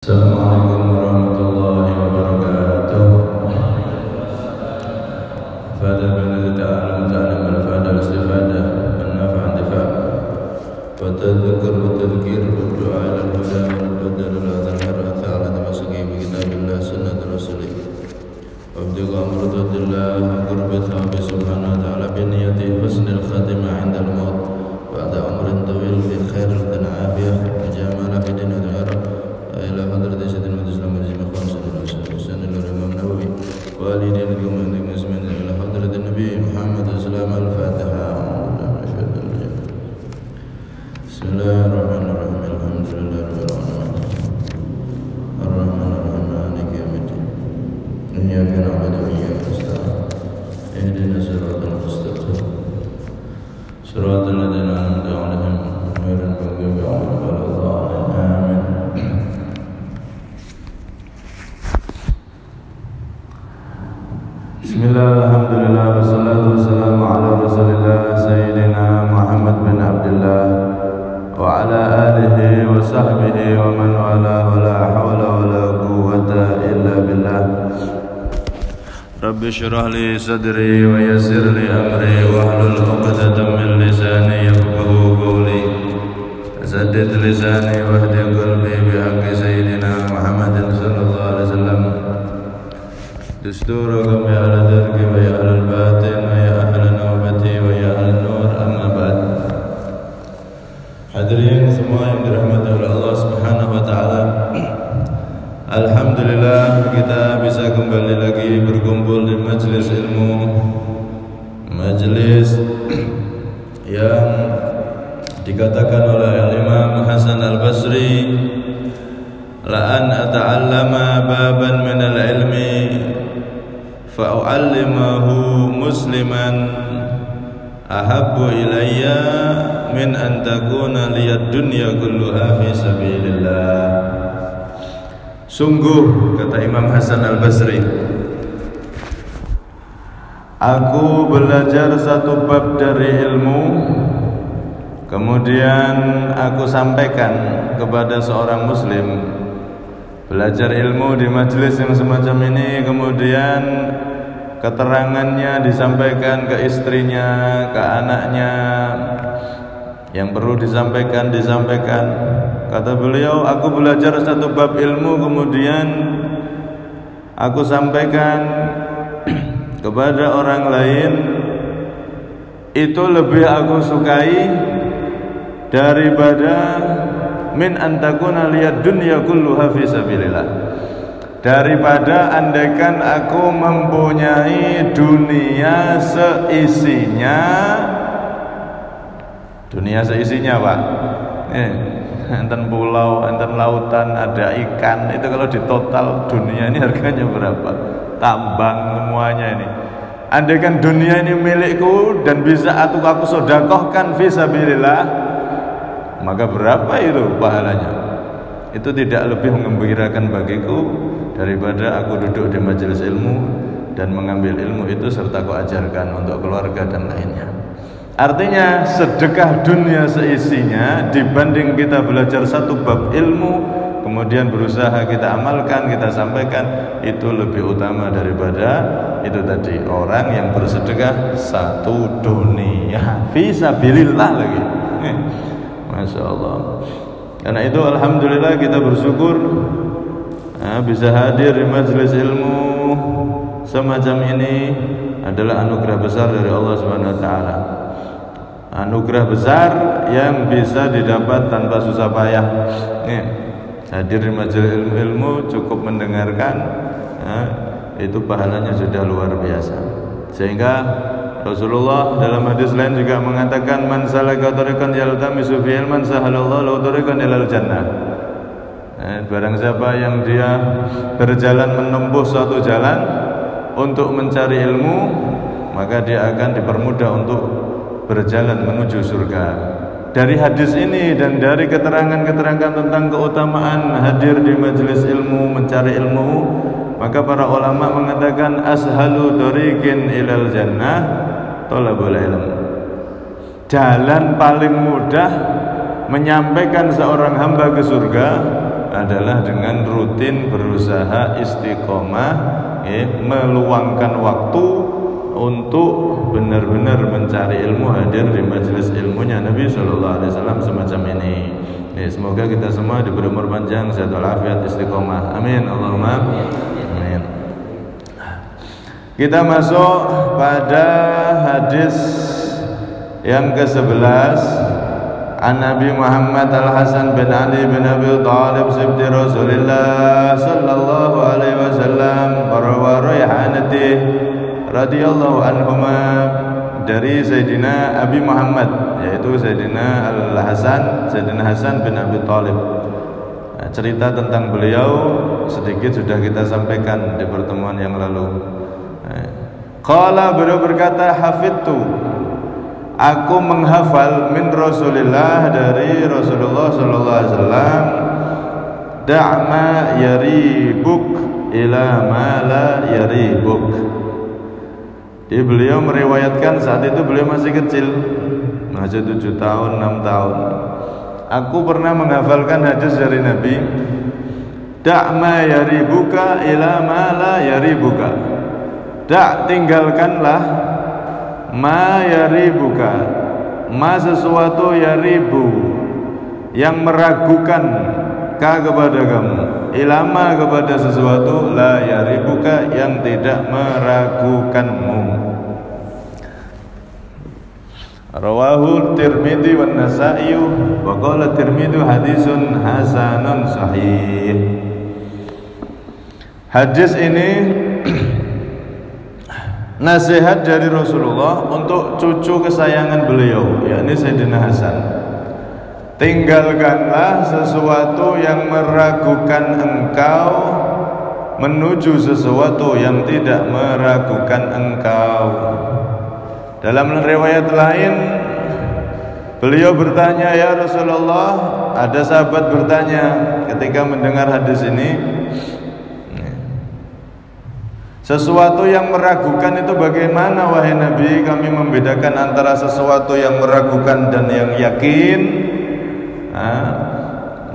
Assalamualaikum warahmatullahi wabarakatuh. Fadha bin ta'alam ta'alam al-fadha al-istifadah al-nafa' al-difa' wa tadhakar wa tadhkir wa du'a al-huda wal-badal al-adhar al-tha'ala tamasuki bi kitabillah sunnat rasulih wa abdiqa muradatillah wa qurbi thawabi subhanahu wa ta'ala bi niyati husnil khatimah inda al-maut ba'da umrin tawil fi khairil dan afiyah wa jamala fi din wa ila hadrati sayyidil mujizlam al-jami khamsatul usul al-imam Nawawi walidin al-umam al-muslimin ila hadrati nabi Muhammad sallallahu al-Fatiha. Bismillahirrahmanirrahim. Alhamdulillahirabbil alamin. Ar-rahmanir rahim maliki yaumiddin. Iyyaka na'budu wa iyyaka nasta'in. Ihdinas siratal mustaqim. Siratal ladzina an'amta 'alaihim ghairil maghdubi 'alaihim waladdallin. Amin. Bismillah, alhamdulillah, wassalatu wassalamu ala rasulillah Sayyidina Muhammad bin Abdullah wa ala alihi wa sahbihi wa man wala wa la hawla wa la quwwata illa billah. Rabbi syrah li sadri wa yassir li amri wa hlul 'uqdatam min lisani yafqahu qawli saddid lisani wa hdi qalbi bi haqqi Sayyidina Muhammadin sallallahu alaihi wasallam. Dusturakum ya ahla dargi wa ya ahla al-batin wa ya ahla nawbati wa ya ahla nur, amma ba'd. Hadirin semua yang dirahmati oleh Allah Subhanahu wa taala. Alhamdulillah kita bisa kembali lagi berkumpul di majelis ilmu, majelis yang dikatakan oleh Al-Imam Hasan Al-Basri, la'an ata'allama baban min al-ilmi fa'u'allimahu musliman ahabbu ilayya min an takuna liyad dunya kulluha fi sabilillah. Sungguh, kata Imam Hasan Al-Basri, aku belajar satu bab dari ilmu, kemudian aku sampaikan kepada seorang muslim. Belajar ilmu di majelis yang semacam ini, kemudian keterangannya disampaikan ke istrinya, ke anaknya, yang perlu disampaikan. Kata beliau, aku belajar satu bab ilmu, kemudian aku sampaikan kepada orang lain, itu lebih aku sukai daripada min antakuna liyad dunya kulluha fi sabilillah, daripada andaikan aku mempunyai dunia seisinya. Dunia seisinya, Pak, enten pulau, enten lautan, ada ikan, itu kalau ditotal dunia ini harganya berapa? Tambang semuanya ini. Andaikan dunia ini milikku dan bisa aku sedekahkan fi sabilillah, maka berapa itu pahalanya? Itu tidak lebih mengembirakan bagiku daripada aku duduk di majelis ilmu dan mengambil ilmu itu serta aku ajarkan untuk keluarga dan lainnya. Artinya sedekah dunia seisinya dibanding kita belajar satu bab ilmu kemudian berusaha kita amalkan, kita sampaikan, itu lebih utama daripada itu tadi, orang yang bersedekah satu dunia fi sabilillah lagi. Masya Allah. Karena itu alhamdulillah kita bersyukur bisa hadir di majelis ilmu semacam ini adalah anugerah besar dari Allah Subhanahu wa taala. Anugerah besar yang bisa didapat tanpa susah payah. Hadir di majelis ilmu cukup mendengarkan, itu pahalanya sudah luar biasa. Sehingga Rasulullah dalam hadis lain juga mengatakan, man salaka tariqan yaltamisu fihi ilman sahalallahu lahu tariqan ilal jannah. Barang siapa yang dia berjalan menempuh suatu jalan untuk mencari ilmu, maka dia akan dipermudah untuk berjalan menuju surga. Dari hadis ini dan dari keterangan-keterangan tentang keutamaan hadir di majelis ilmu, mencari ilmu, maka para ulama mengatakan ashalu tariqin ilal jannah thalabul ilm. Jalan paling mudah menyampaikan seorang hamba ke surga adalah dengan rutin berusaha istiqomah, meluangkan waktu untuk benar-benar mencari ilmu, hadir di majelis ilmunya Nabi Shallallahu Alaihi Wasallam semacam ini. Semoga kita semua diberi umur panjang, sehat walafiat, istiqomah. Amin. Allahumma amin. Kita masuk pada hadis yang ke-11. An Nabi Muhammad Al-Hasan bin Ali bin Abi Thalib sibti Rasulillah sallallahu alaihi wasallam wa rayhanati radhiyallahu anhuma, dari Sayyidina Abi Muhammad, yaitu Sayyidina Sayyidina Hasan bin Abi Thalib. Cerita tentang beliau sedikit sudah kita sampaikan di pertemuan yang lalu. Qala, beliau berkata, hafidtu, aku menghafal min Rasulillah, dari Rasulullah sallallahu alaihi wasallam, da'ma yaribuk ila ma la yaribuk. Jadi beliau meriwayatkan saat itu beliau masih kecil, masih 7 tahun, 6 tahun. Aku pernah menghafalkan hadis dari Nabi, da'ma yaribuka ila ma la yaribuka. Tinggalkanlah ma yaribuka, ma sesuatu yaribu, yang meragukan ka kepada kamu, ilama kepada sesuatu la yaribuka, yang tidak meragukanmu. Rawahu Tirmidzi wan Nasa'i wa qala Tirmidzi hadisun hasanun sahih. Hadis ini nasihat dari Rasulullah untuk cucu kesayangan beliau, yakni Sayyidina Hasan. Tinggalkanlah sesuatu yang meragukan engkau menuju sesuatu yang tidak meragukan engkau. Dalam riwayat lain beliau bertanya, ya Rasulullah, ada sahabat bertanya ketika mendengar hadis ini, sesuatu yang meragukan itu bagaimana wahai Nabi? Kami membedakan antara sesuatu yang meragukan dan yang yakin.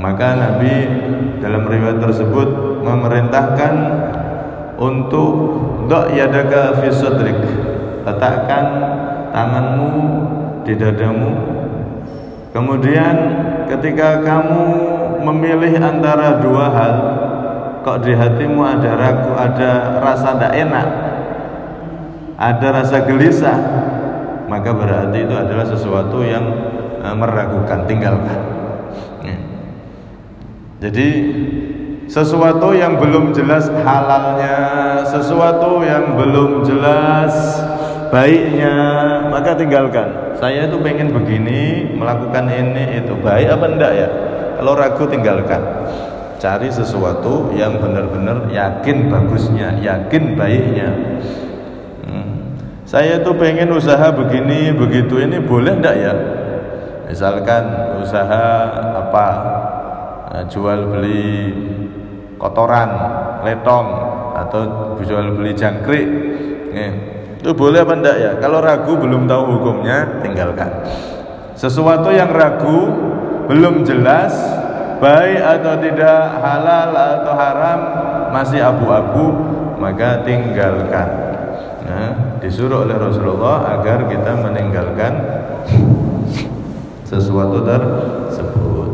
Maka Nabi dalam riwayat tersebut memerintahkan untuk do' yadaka fi sadrik, letakkan tanganmu di dadamu. Kemudian ketika kamu memilih antara dua hal, kok di hatimu ada ragu, ada rasa tidak enak, ada rasa gelisah, maka berarti itu adalah sesuatu yang meragukan, tinggalkan. Jadi sesuatu yang belum jelas halalnya, sesuatu yang belum jelas baiknya, maka tinggalkan. Saya itu pengen begini, melakukan ini, itu baik apa enggak ya? Kalau ragu, tinggalkan. Cari sesuatu yang benar-benar yakin bagusnya, yakin baiknya. Saya itu pengen usaha begini, begitu, ini boleh enggak ya? Misalkan usaha apa, jual beli kotoran, letong, atau jual beli jangkrik, itu boleh apa enggak ya? Kalau ragu, belum tahu hukumnya, tinggalkan. Sesuatu yang ragu, belum jelas baik atau tidak, halal atau haram, masih abu-abu, maka tinggalkan. Disuruh oleh Rasulullah agar kita meninggalkan sesuatu tersebut.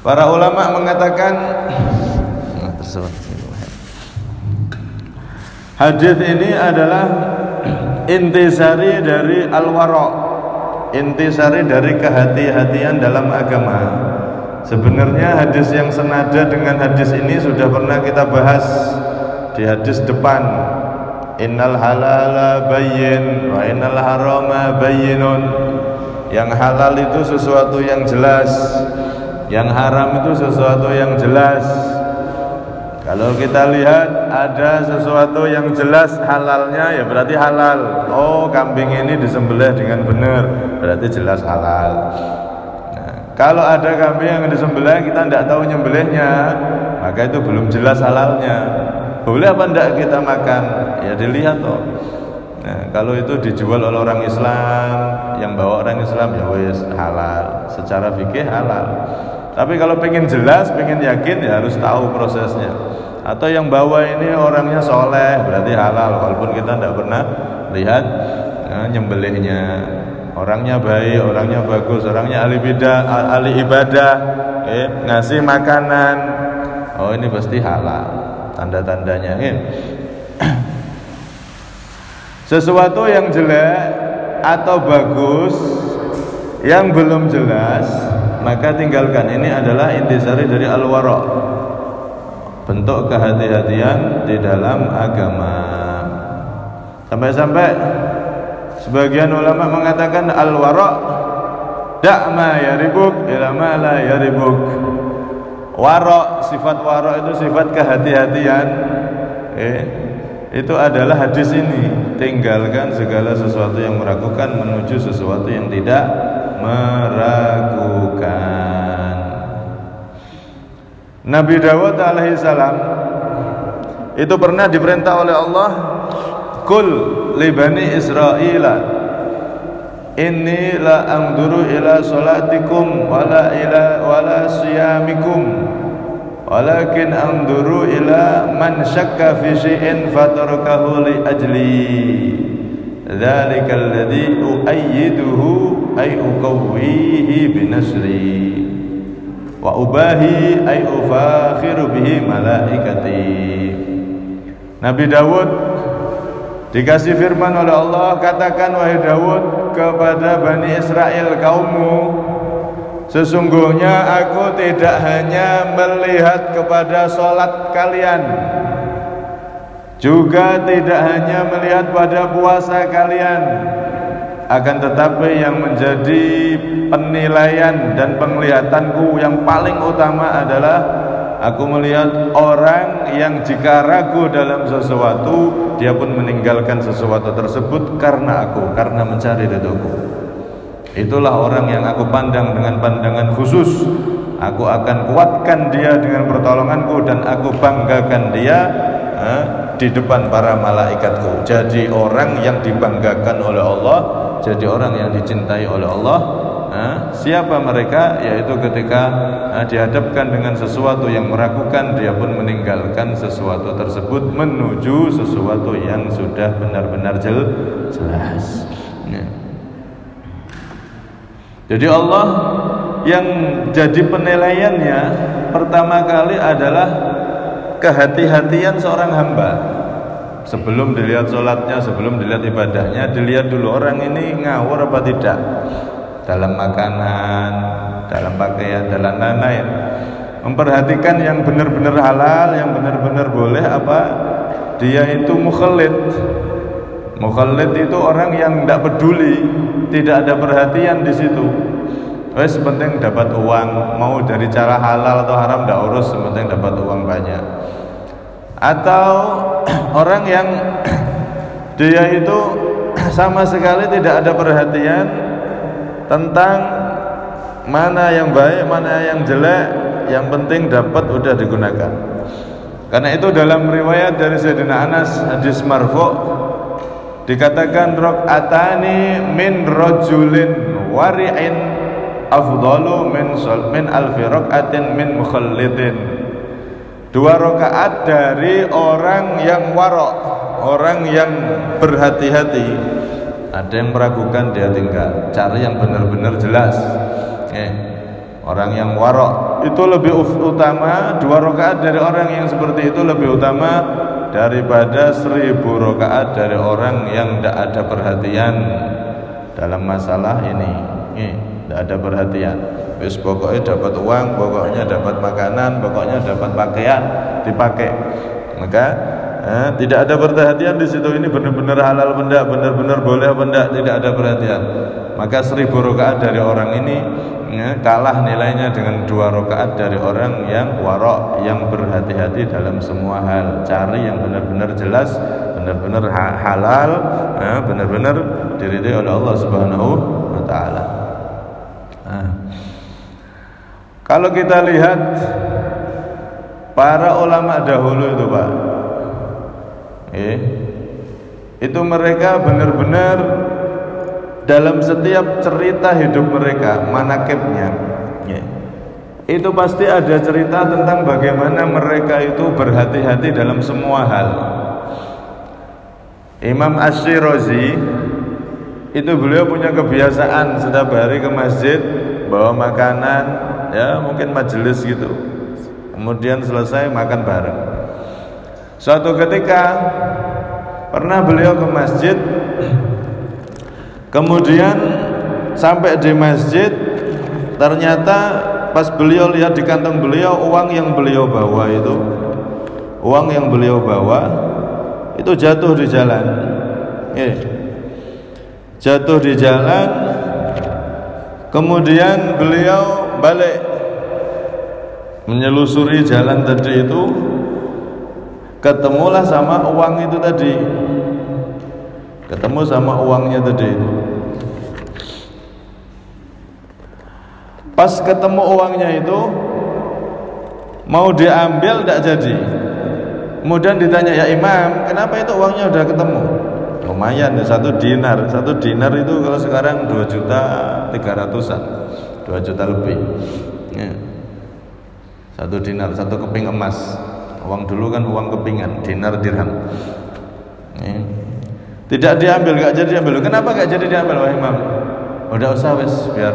Para ulama mengatakan hadis ini adalah intisari dari al-wara', intisari dari kehati-hatian dalam agama. Sebenarnya hadis yang senada dengan hadis ini sudah pernah kita bahas di hadis depan. Innal halala bayyin wa innal harama bayyinun. Yang halal itu sesuatu yang jelas, yang haram itu sesuatu yang jelas. Kalau kita lihat ada sesuatu yang jelas halalnya, ya berarti halal. Oh, kambing ini disembelih dengan benar, berarti jelas halal. Kalau ada kambing yang disembelih kita tidak tahu nyembelihnya, maka itu belum jelas halalnya. Boleh apa tidak kita makan? Ya dilihat toh. Kalau itu dijual oleh orang Islam, yang bawa orang Islam, ya wis halal. Secara fikih halal. Tapi kalau pengen jelas, pengen yakin, ya harus tahu prosesnya. Atau yang bawa ini orangnya soleh, berarti halal, walaupun kita tidak pernah lihat nyembelihnya. Orangnya baik, orangnya bagus, orangnya ahli bidah, ahli ibadah, ngasih makanan, oh ini pasti halal, tanda-tandanya. Sesuatu yang jelek atau bagus yang belum jelas, maka tinggalkan. Ini adalah intisari dari al-wara', bentuk kehati-hatian di dalam agama. Sampai-sampai sebagian ulama mengatakan al-wara' da' ma yaribuk ila ma la yaribuk. Wara', sifat wara' itu sifat kehati-hatian. Itu adalah hadis ini, tinggalkan segala sesuatu yang meragukan menuju sesuatu yang tidak meragukan. Nabi Dawud alaihissalam itu pernah diperintah oleh Allah, Kul li bani Israila inni la anzuru ila salatikum wala siyamikum walakin anzuru ila man syakka fi syai'in fatarakahu li ajli dzalika alladhi uayyiduhu ay uqawwihi binasri wa ubahi ay ufakhiru bihi malaikati. Nabi Dawud dikasih firman oleh Allah, katakan wahai Dawud kepada Bani Israel kaummu, sesungguhnya aku tidak hanya melihat kepada sholat kalian, juga tidak hanya melihat pada puasa kalian, akan tetapi yang menjadi penilaian dan penglihatanku yang paling utama adalah aku melihat orang yang jika ragu dalam sesuatu, dia pun meninggalkan sesuatu tersebut karena aku, karena mencari ridhoku. Itulah orang yang aku pandang dengan pandangan khusus. Aku akan kuatkan dia dengan pertolonganku dan aku banggakan dia di depan para malaikatku. Jadi orang yang dibanggakan oleh Allah, jadi orang yang dicintai oleh Allah. Siapa mereka? Yaitu ketika dihadapkan dengan sesuatu yang meragukan, dia pun meninggalkan sesuatu tersebut menuju sesuatu yang sudah benar-benar jelas. Jadi Allah yang jadi penilaiannya pertama kali adalah kehati-hatian seorang hamba. Sebelum dilihat sholatnya, sebelum dilihat ibadahnya, dilihat dulu orang ini ngawur apa tidak dalam makanan, dalam pakaian, dalam lain-lain. Memperhatikan yang benar-benar halal, yang benar-benar boleh, apa dia itu mukhallid. Mukhallid itu orang yang tidak peduli, tidak ada perhatian di situ. Wes penting dapat uang, mau dari cara halal atau haram tidak urus, penting dapat uang banyak. Atau orang yang dia itu sama sekali tidak ada perhatian tentang mana yang baik, mana yang jelek, yang penting dapat udah digunakan. Karena itu dalam riwayat dari Sayyidina Anas, hadis marfu', dikatakan rakaatani min rajulin wari'in afdalu min alfi rakaatin min mukhallidin. 2 rakaat dari orang yang wara', orang yang berhati-hati. Ada yang meragukan, dia tinggal, cari yang benar-benar jelas. Orang yang wara' itu lebih utama, 2 rakaat dari orang yang seperti itu lebih utama daripada 1000 rakaat dari orang yang tidak ada perhatian dalam masalah ini. Tidak ada perhatian. Wis pokoknya dapat uang, pokoknya dapat makanan, pokoknya dapat pakaian dipakai. Maka tidak ada perhatian di situ, ini benar-benar halal benda, benar-benar boleh benda, tidak ada perhatian. Maka 1000 rakaat dari orang ini kalah nilainya dengan 2 rakaat dari orang yang wara', yang berhati-hati dalam semua hal. Cari yang benar-benar jelas, benar-benar halal, benar-benar diridhai oleh Allah Subhanahu wa taala. Kalau kita lihat para ulama dahulu itu, Pak, itu mereka benar-benar dalam setiap cerita hidup mereka, manakibnya, itu pasti ada cerita tentang bagaimana mereka itu berhati-hati dalam semua hal. Imam Asy-Syirazi itu beliau punya kebiasaan setiap hari ke masjid bawa makanan, ya mungkin majelis gitu, kemudian selesai makan bareng. Suatu ketika pernah beliau ke masjid, kemudian sampai di masjid, ternyata pas beliau lihat di kantong beliau uang yang beliau bawa itu jatuh di jalan. Jatuh di jalan. Kemudian beliau balik menyelusuri jalan tadi itu, ketemulah sama uang itu tadi. Ketemu sama uangnya tadi itu. Pas ketemu uangnya itu, mau diambil tidak jadi. Kemudian ditanya, ya Imam, kenapa itu uangnya udah ketemu? Lumayan, 1 dinar. 1 dinar itu kalau sekarang 2.300.000-an, 2 juta lebih. 1 dinar, 1 keping emas. Uang dulu kan uang kepingan, dinar dirham. Tidak diambil, gak jadi diambil. Kenapa gak jadi diambil, wahai Imam? Udah usah wis, biar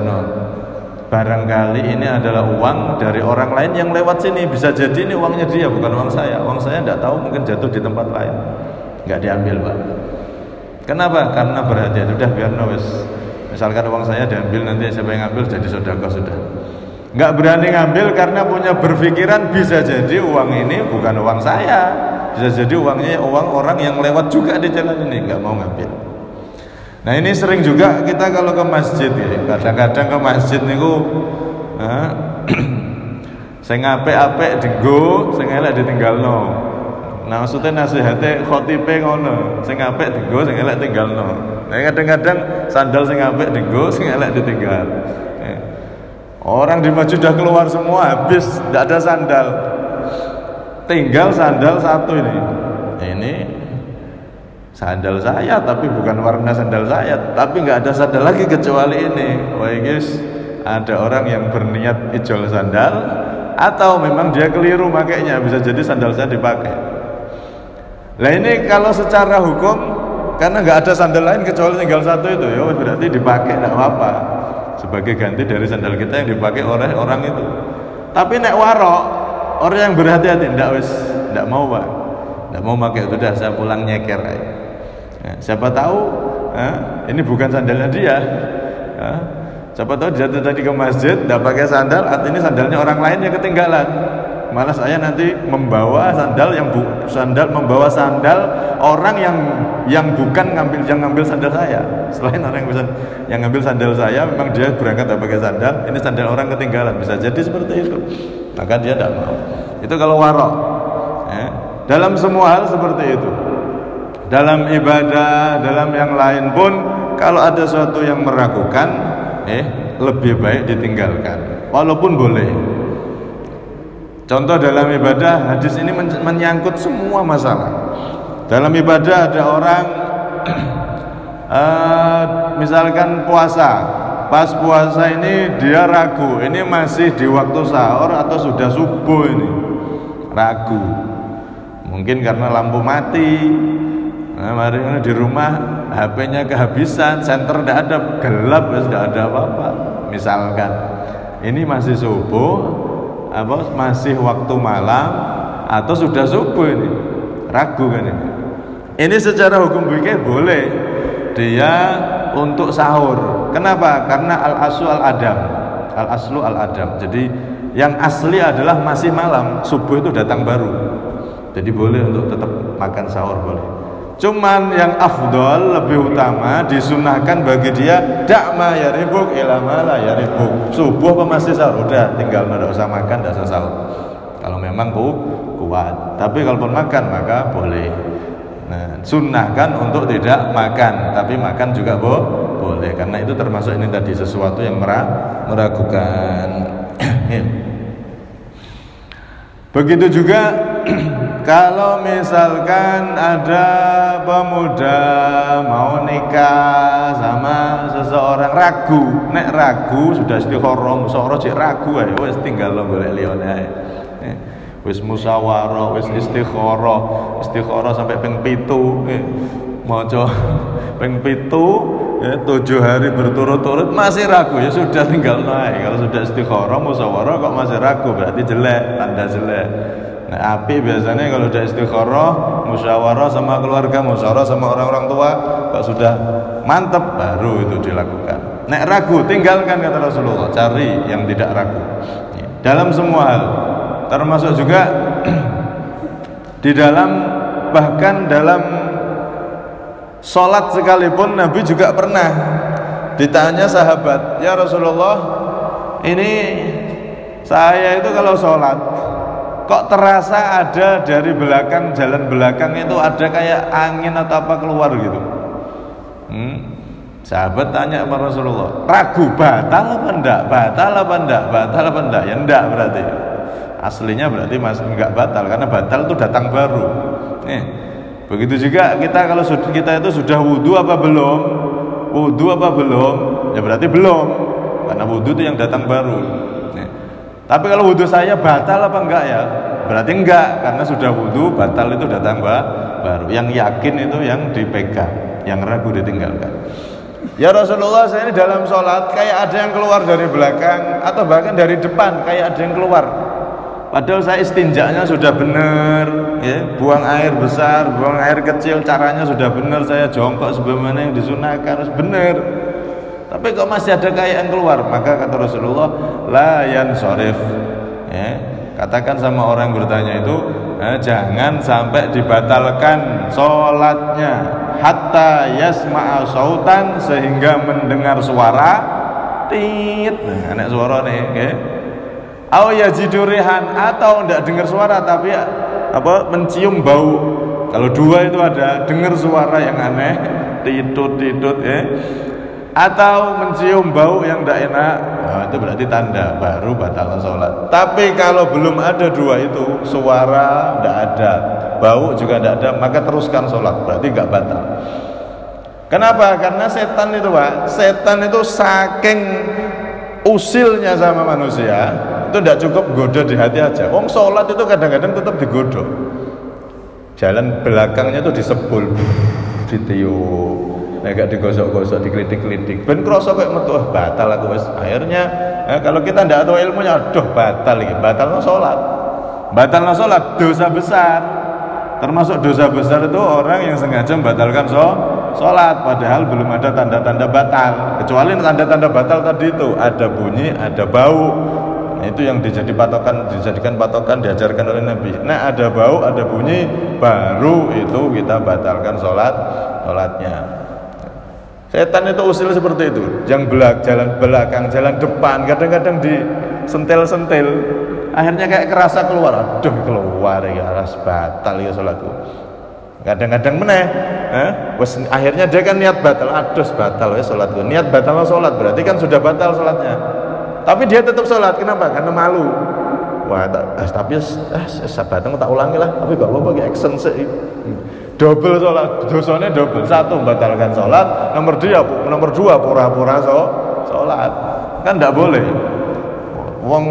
barangkali ini adalah uang dari orang lain yang lewat sini, bisa jadi ini uangnya dia, bukan uang saya. Uang saya tidak tahu, mungkin jatuh di tempat lain. Nggak diambil, Pak. Kenapa? Karena berhati-hati. Sudah biar wis. Misalkan uang saya diambil, nanti siapa yang ngambil jadi sedekah sudah. Nggak berani ngambil karena punya berpikiran bisa jadi uang ini bukan uang saya, bisa jadi uangnya uang orang yang lewat juga di jalan ini, nggak mau ngambil. Nah ini sering juga kita kalau ke masjid ya, kadang-kadang ke masjid niku sing apik-apik dienggo, sing elek ditinggalno. Nah maksudnya nasihatnya khotibe ngono, sing apik dienggo, sing elek tinggalno. Nah kadang-kadang sandal sing apik dienggo, sing elek ditinggal. Orang di masjid sudah keluar semua, habis tidak ada sandal, tinggal sandal satu ini. Ini sandal saya, tapi bukan warna sandal saya, tapi nggak ada sandal lagi kecuali ini. Wah guys, ada orang yang berniat ijol sandal, atau memang dia keliru makainya, bisa jadi sandal saya dipakai. Nah ini kalau secara hukum, karena nggak ada sandal lain kecuali tinggal satu itu, ya berarti dipakai, tidak apa-apa, sebagai ganti dari sandal kita yang dipakai oleh orang itu. Tapi nek warok, orang yang berhati-hati, tidak mau Pak, tidak mau pakai, sudah saya pulang nyeker aja. Ya, siapa tahu ini bukan sandalnya dia. Siapa tahu dia tadi ke masjid tidak pakai sandal, artinya sandalnya orang lain yang ketinggalan. Malah saya nanti membawa sandal membawa sandal orang yang bukan ngambil sandal saya. Selain orang yang ngambil sandal saya, memang dia berangkat tidak pakai sandal, ini sandal orang ketinggalan, bisa jadi seperti itu. Maka dia tidak mau. Itu kalau warok. Dalam semua hal seperti itu. Dalam ibadah, dalam yang lain pun, kalau ada sesuatu yang meragukan, lebih baik ditinggalkan, walaupun boleh. Contoh dalam ibadah, hadis ini menyangkut semua masalah. Dalam ibadah ada orang, misalkan puasa, pas puasa ini dia ragu, ini masih di waktu sahur atau sudah subuh ini, ragu. Mungkin karena lampu mati. Nah, mari di rumah HP-nya kehabisan, senter tidak ada, gelap, tidak ada apa-apa. Misalkan ini masih subuh, masih waktu malam, atau sudah subuh ini, ragu kan ini. Ini secara hukum fikih boleh dia untuk sahur. Kenapa? Karena al-aslu al-adam. Jadi yang asli adalah masih malam, subuh itu datang baru. Jadi boleh untuk tetap makan sahur, boleh. Cuman yang afdol, lebih utama, disunahkan bagi dia dakma yaribuk ilama la yaribuk. Subuh apa masih sahur, udah tinggal, tidak usah makan, tidak usah sahur. Kalau memang kuat. Tapi kalau pun makan maka boleh. Nah, sunahkan untuk tidak makan, tapi makan juga boleh, karena itu termasuk ini tadi sesuatu yang meragukan. Begitu juga kalau misalkan ada pemuda mau nikah sama seseorang ragu, nek ragu sudah istikharah, musyawarah cek ragu ae wis tinggal lo golek liyane ae. Wis musyawarah, wis istikharah sampai ping 7, maca ping 7 7 hari berturut-turut masih ragu, ya sudah tinggal naik. Kalau sudah istikharah, musyawarah kok masih ragu, berarti jelek, tanda jelek. Nah, api biasanya kalau sudah istikharah, musyawarah sama keluarga, musyawarah sama orang-orang tua, kok sudah mantep, baru itu dilakukan. Nek ragu, tinggalkan kata Rasulullah, cari yang tidak ragu. Dalam semua hal, termasuk juga di dalam, bahkan dalam sholat sekalipun Nabi juga pernah ditanya sahabat, ya Rasulullah, ini saya itu kalau sholat kok terasa ada dari belakang, jalan belakang itu ada kayak angin atau apa keluar gitu. Sahabat tanya sama Rasulullah, ragu batal apa enggak? Batal apa enggak? Batal apa enggak? Ya enggak berarti. Aslinya berarti masih enggak batal, karena batal itu datang baru. Begitu juga kita, kalau kita itu sudah wudu apa belum? Wudu apa belum? Ya berarti belum, karena wudu itu yang datang baru. Tapi kalau wudu saya batal apa enggak ya? Berarti enggak, karena sudah wudu, batal itu datang baru. Yang yakin itu yang dipegang, yang ragu ditinggalkan. Ya Rasulullah, saya ini dalam sholat kayak ada yang keluar dari belakang atau bahkan dari depan, kayak ada yang keluar. Padahal saya istinjaknya sudah benar, ya, buang air besar, buang air kecil, caranya sudah benar, saya jongkok sebagaimana yang disunahkan, harus benar. Tapi kok masih ada kayak yang keluar, maka kata Rasulullah, la yansharif. Ya, katakan sama orang yang bertanya itu, jangan sampai dibatalkan sholatnya, hatta yasma'a sautan, sehingga mendengar suara tit, anak suara nih, ya. Au yajidurihan, atau tidak dengar suara tapi apa, mencium bau. Kalau dua itu ada, dengar suara yang aneh, tidut ya, atau mencium bau yang tidak enak, itu berarti tanda baru batal sholat. Tapi kalau belum ada dua itu, suara tidak ada, bau juga tidak ada, maka teruskan sholat, berarti nggak batal. Kenapa? Karena setan itu Pak, setan itu saking usilnya sama manusia, itu tidak cukup goda di hati aja. Wong sholat itu kadang-kadang tetap digoda. Jalan belakangnya itu disebul, ditiup, agak digosok-gosok, dikelitik-kelitik. Ben kroso kayak metu, batal aku wis. Akhirnya kalau kita tidak tahu ilmunya, aduh batal lagi. Batalno sholat. Batalno sholat dosa besar. Termasuk dosa besar itu orang yang sengaja membatalkan sholat, padahal belum ada tanda-tanda batal. Kecuali tanda-tanda batal tadi itu ada bunyi, ada bau. Nah, itu yang dijadikan patokan, diajarkan oleh Nabi. Nah, ada bau, ada bunyi, baru itu kita batalkan sholatnya. Setan itu usil seperti itu. Yang jalan belakang, jalan depan, kadang-kadang disentil-sentil. Akhirnya kayak kerasa keluar. Aduh, keluar ya, harus batal ya sholatku. Kadang-kadang meneh, akhirnya dia kan niat batal. Aduh, batal ya sholatku. Niat batal sholat, berarti kan sudah batal sholatnya. Tapi dia tetap sholat, kenapa? Karena malu. Wah, tapi batang tak ulangi lah. Tapi gak apa-apa, action sih. Double sholat, dosanya double. Satu, membatalkan sholat. Nomor dua, pura-pura sholat. Kan tidak boleh. Wong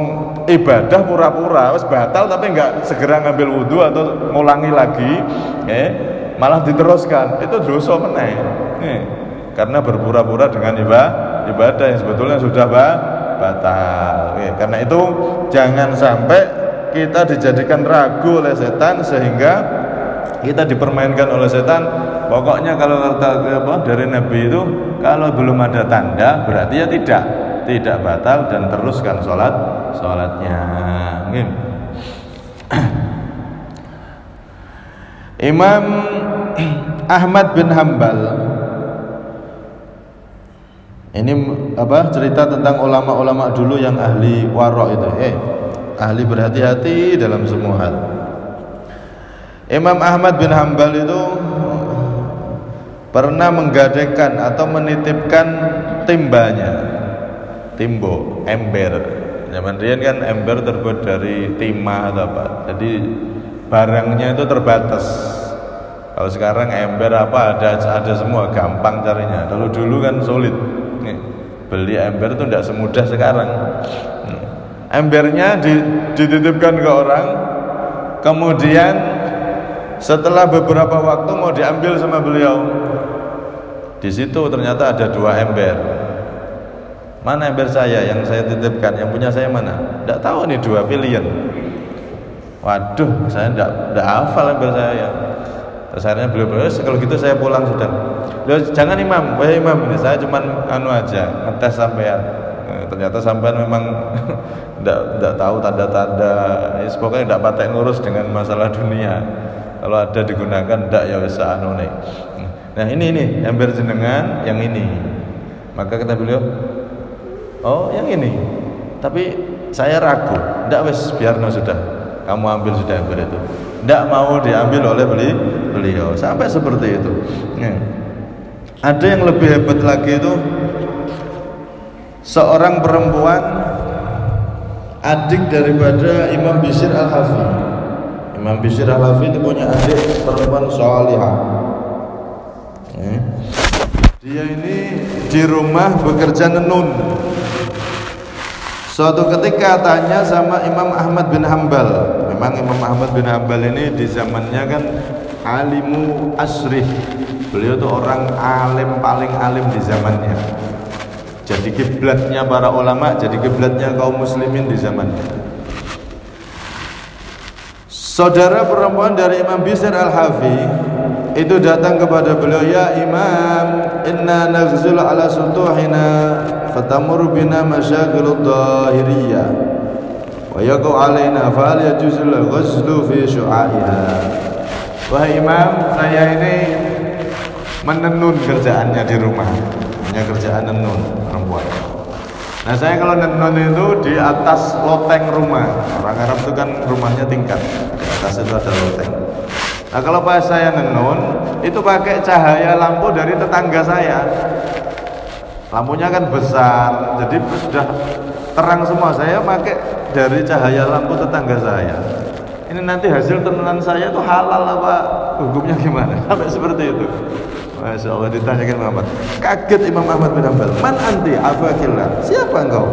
ibadah pura-pura, wis batal tapi nggak segera ngambil wudhu atau ngulangi lagi, malah diteruskan. Itu dosa meneh. Karena berpura-pura dengan ibadah yang sebetulnya sudah batal. Karena itu jangan sampai kita dijadikan ragu oleh setan sehingga kita dipermainkan oleh setan. Pokoknya kalau dari Nabi itu, kalau belum ada tanda berarti ya tidak batal, dan teruskan sholatnya. Imam Ahmad bin Hanbal ini cerita tentang ulama-ulama dulu yang ahli wara' itu, ahli berhati-hati dalam semua hal. Imam Ahmad bin Hanbal itu pernah menggadaikan atau menitipkan timbo, ember. Zaman dulu kan ember terbuat dari timah atau apa. Jadi barangnya itu terbatas. Kalau sekarang ember apa ada semua, gampang carinya. Kalau dulu kan sulit. Nih, beli ember itu tidak semudah sekarang. Embernya dititipkan ke orang, kemudian setelah beberapa waktu mau diambil sama beliau. Di situ ternyata ada 2 ember. Mana ember saya yang saya titipkan? Yang punya saya mana? Tidak tahu nih, 2 pilihan. Waduh, saya tidak hafal ember saya. Terus akhirnya beliau kalau gitu saya pulang sudah. Beliau, jangan Imam, wahai Imam, ini saya cuman aja ngetes sampean. Ternyata sampean memang tidak tahu tanda-tanda. Pokoknya tidak patek ngurus dengan masalah dunia. Kalau ada digunakan tidak ya bisa anu nih. Nah ini ember jenengan yang ini. Maka kata beliau, oh yang ini. Tapi saya ragu. Tidak wes biarno sudah. Kamu ambil sudah ember itu. Tidak mau diambil oleh beliau. Sampai seperti itu. Ada yang lebih hebat lagi itu, seorang perempuan adik daripada Imam Bishr Al-Hafi. Imam Bishr Al-Hafi itu punya adik perempuan salihah. Dia ini di rumah bekerja nenun. Suatu ketika tanya sama Imam Ahmad bin Hanbal. Memang Imam Ahmad bin Hanbal ini di zamannya kan alimu asrih. Beliau tuh orang alim, paling alim di zamannya. Jadi kiblatnya para ulama, jadi kiblatnya kaum muslimin di zamannya. Saudara perempuan dari Imam Bishr Al-Hafi itu datang kepada beliau, ya Imam, inna naghzul ala sutuhina fatamur bina masyagilud dhahiriyah wa yaqu alaina fal yajuzul ghuslu fi syu'aiha. Wahai Imam, saya ini menenun kerjaannya di rumah, punya kerjaan nenun perempuan. Nah saya kalau nenun itu di atas loteng rumah. Orang Arab itu kan rumahnya tingkat, di atas itu ada loteng. Nah kalau pas saya nenun itu pakai cahaya lampu dari tetangga saya. Lampunya kan besar, jadi sudah terang semua. Saya pakai dari cahaya lampu tetangga saya. Ini nanti hasil tenunan saya itu halal apa hukumnya gimana? Sampai seperti itu. Masya Allah, ditanyakan Muhammad. Kaget Imam Ahmad bin Hanbal. Man anti afakillah? Siapa engkau?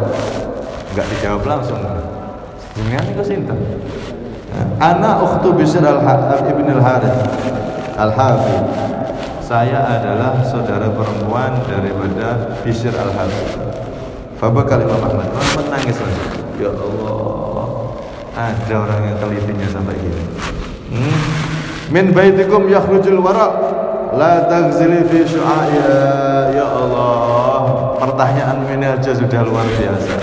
Enggak dijawab langsung. Dengan itu sinten? Ana ukhtu Bishr ibn al-Harith Al-Hafi. Saya adalah saudara perempuan daripada Bishr Al-Hafi. Fabakal Imam Ahmad. Muhammad nangis lagi. Ya Allah, ada orang yang telitinya sampai gini. Min baitikum yakhrujul wara' la taghzili fi syu'aiha. Ya Allah, pertanyaan ini aja sudah luar biasa.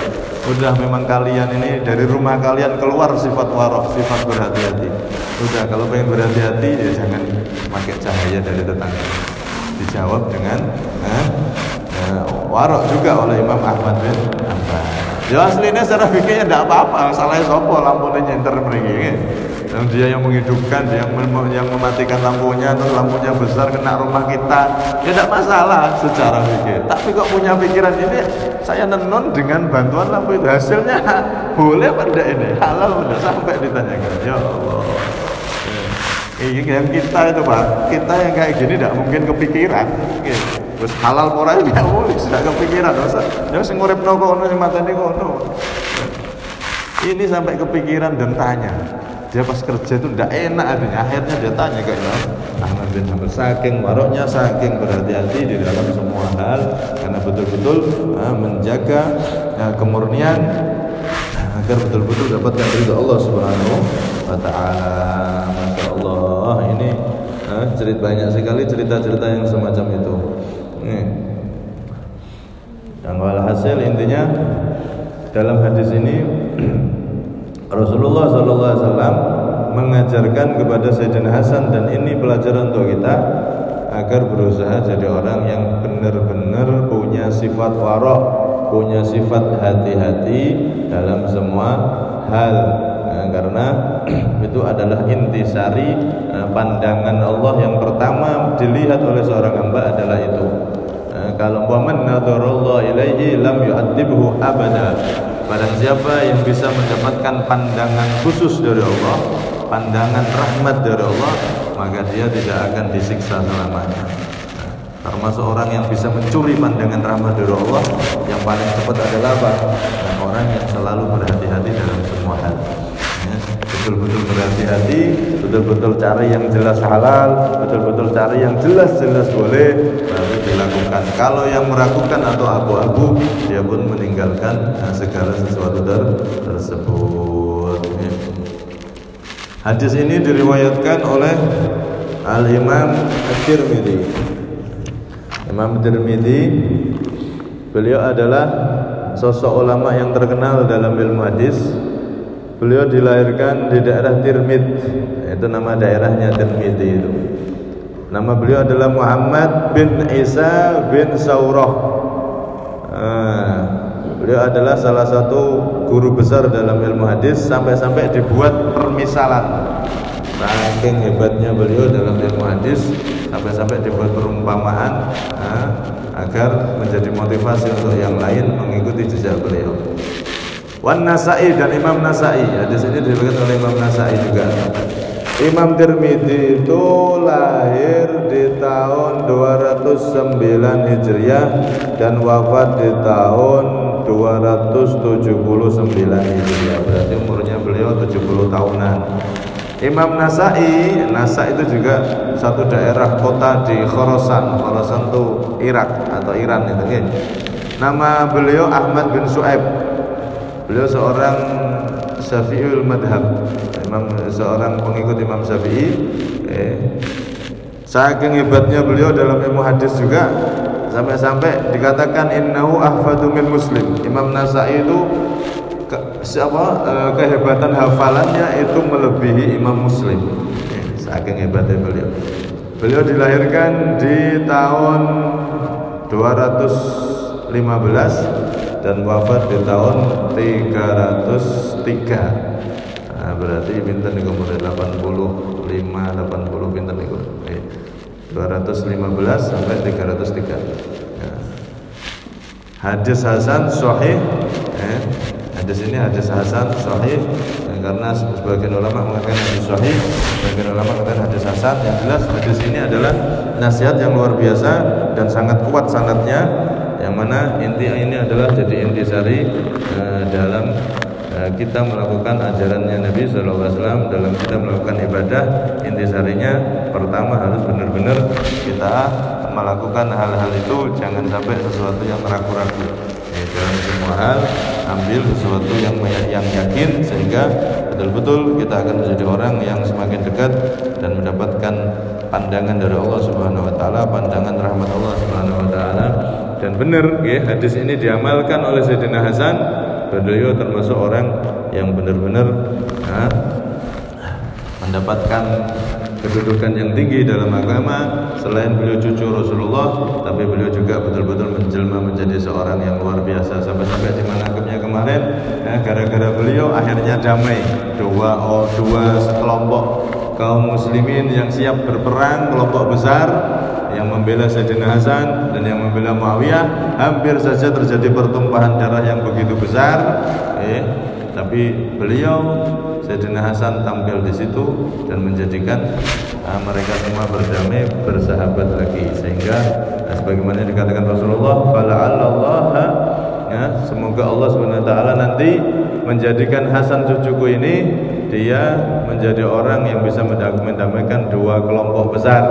Udah memang kalian ini dari rumah kalian keluar sifat warok, sifat berhati-hati. Udah kalau pengen berhati-hati ya jangan pakai cahaya dari tetangga. Dijawab dengan warok juga oleh Imam Ahmad bin Hanbal. Ya aslinya secara fikihnya tidak apa-apa, salahnya sopo lampunya nyenter mriki. Dan dia yang menghidupkan, dia yang mematikan lampunya, terus lampunya besar kena rumah kita, ya tidak masalah secara fikih. Tapi kok punya pikiran ini, saya nenun dengan bantuan lampu itu, hasilnya boleh apa tidak ini? Halal tidak? Sampai ditanyakan. Ya Allah. Ini yang kita itu Pak, kita yang kayak gini tidak mungkin kepikiran. Terus halal porai tidak boleh, tidak kepikiran. Ya sing uripno kono, sing mateni kono. Ini sampai kepikiran dan tanya. Dia pas kerja itu tidak enak artinya. Akhirnya dia tanya ke Imam Ahmad bin Hanbal. Saking waroknya, saking berhati-hati di dalam semua hal, karena betul-betul menjaga kemurnian agar betul-betul dapatkan ridha Allah Subhanahu wa taala. Masya Allah, ini banyak sekali cerita-cerita yang semacam itu. Yang walhasil intinya dalam hadis ini Rasulullah SAW mengajarkan kepada Sayyidina Hasan, dan ini pelajaran untuk kita agar berusaha jadi orang yang benar-benar punya sifat warok, punya sifat hati-hati dalam semua hal. Karena itu adalah intisari pandangan Allah yang pertama dilihat oleh seorang hamba adalah itu. Kalau waman nadharallahu ilaihi lam yu'adzibhu abada. Barang siapa yang bisa mendapatkan pandangan khusus dari Allah, pandangan rahmat dari Allah, maka dia tidak akan disiksa selamanya. Termasuk orang yang bisa mencuri pandangan rahmat dari Allah, yang paling cepat adalah apa? Dan orang yang selalu berhati-hati dalam semua hal. Betul-betul berhati-hati, betul-betul cari yang jelas halal, betul-betul cari yang jelas-jelas boleh, baru dilakukan. Kalau yang meragukan atau abu-abu, dia pun meninggalkan segala sesuatu tersebut. Hadis ini diriwayatkan oleh Al-Imam At-Tirmidzi. Imam Tirmidzi, beliau adalah sosok ulama yang terkenal dalam ilmu hadis. Beliau dilahirkan di daerah Tirmidz, itu nama daerahnya Tirmidzi itu. Nama beliau adalah Muhammad bin Isa bin Saurah. Beliau adalah salah satu guru besar dalam ilmu hadis, sampai-sampai dibuat permisalan. Saking hebatnya beliau dalam ilmu hadis, sampai-sampai dibuat perumpamaan agar menjadi motivasi untuk yang lain mengikuti jejak beliau. Wan Nasai, dan Imam Nasai, hadis ini diriwayatkan oleh Imam Nasai juga. Imam Tirmidzi itu lahir di tahun 209 Hijriah dan wafat di tahun 279 Hijriah. Berarti umurnya beliau 70 tahunan. Imam Nasai itu juga satu daerah kota di Khorasan. Khorasan itu Irak atau Iran itu kan. Nama beliau Ahmad bin Shu'aib. Beliau seorang Syafi'ul madhab, seorang pengikut Imam Syafi'i. Saking hebatnya beliau dalam ilmu hadis juga, sampai-sampai dikatakan innahu ahfadu min Muslim. Imam Nasai itu kehebatan hafalannya itu melebihi Imam Muslim. Saking hebatnya beliau. Beliau dilahirkan di tahun 215 dan wafat di tahun 303. Berarti pinten niku umur 85 80 pinten niku. 215 sampai 303. Hadis hasan sahih. Hadis ini hadis hasan sahih, karena sebagian ulama mengatakan hadis sahih, sebagian ulama mengatakan hadis hasan. Yang jelas hadis ini adalah nasihat yang luar biasa dan sangat kuat sanadnya, yang mana inti ini adalah jadi intisari dalam kita melakukan ajarannya Nabi SAW, dalam kita melakukan ibadah. Intisarinya pertama harus benar-benar kita melakukan hal-hal itu, jangan sampai sesuatu yang ragu-ragu. Dalam semua hal ambil sesuatu yang yakin, sehingga betul-betul kita akan menjadi orang yang semakin dekat dan mendapatkan pandangan dari Allah Subhanahu wa taala, pandangan rahmat Allah Subhanahu wa taala. Dan benar hadis ini diamalkan oleh Sayyidina Hasan. Beliau termasuk orang yang benar-benar mendapatkan kedudukan yang tinggi dalam agama. Selain beliau cucu Rasulullah, tapi beliau juga betul-betul menjelma menjadi seorang yang luar biasa. Sampai-sampai di manaqibnya kemarin, gara-gara beliau akhirnya damai dua kelompok kaum muslimin yang siap berperang, kelompok besar yang membela Sayyidina Hasan dan yang membela Muawiyah. Hampir saja terjadi pertumpahan darah yang begitu besar, tapi beliau Sayyidina Hasan tampil di situ dan menjadikan mereka semua berdamai, bersahabat lagi. Sehingga sebagaimana dikatakan Rasulullah, fala'allallah, semoga Allah SWT nanti menjadikan Hasan cucuku ini, dia menjadi orang yang bisa mendamaikan dua kelompok besar.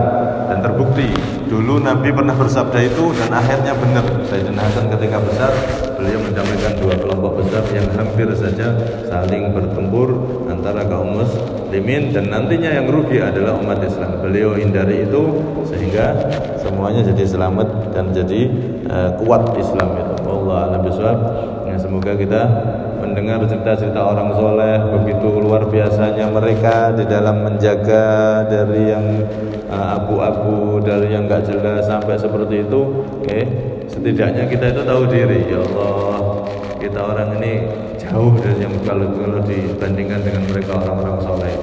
Dan terbukti dulu Nabi pernah bersabda itu, dan akhirnya benar. Sayyidina Hasan ketika besar, beliau mendamaikan dua kelompok besar yang hampir saja saling bertempur antara kaum muslimin, dan nantinya yang rugi adalah umat Islam. Beliau hindari itu sehingga semuanya jadi selamat dan jadi kuat Islam itu. Wallahu a'lam bishawab. Semoga kita mendengar cerita-cerita orang soleh, begitu luar biasanya mereka di dalam menjaga dari yang abu-abu, dari yang gak jelas sampai seperti itu. Setidaknya kita itu tahu diri. Ya Allah, kita orang ini jauh dari yang kalau dibandingkan dengan mereka orang-orang soleh.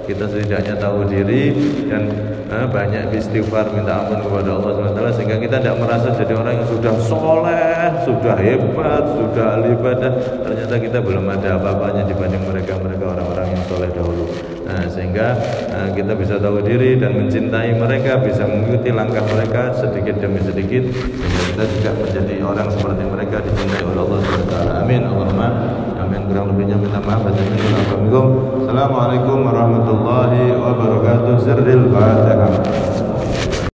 Kita setidaknya tahu diri dan banyak istighfar, minta ampun kepada Allah SWT, sehingga kita tidak merasa jadi orang yang sudah soleh, sudah hebat, sudah ahli ibadah. Ternyata kita belum ada apa-apanya dibanding mereka orang-orang yang soleh dahulu. sehingga kita bisa tahu diri dan mencintai mereka, bisa mengikuti langkah mereka sedikit demi sedikit, sehingga kita juga menjadi orang seperti mereka, dicintai oleh Allah SWT. Amin. Allahumma amin. Kurang lebihnya minta maaf. Assalamualaikum warahmatullahi wabarakatuh. Sirril Fatihah.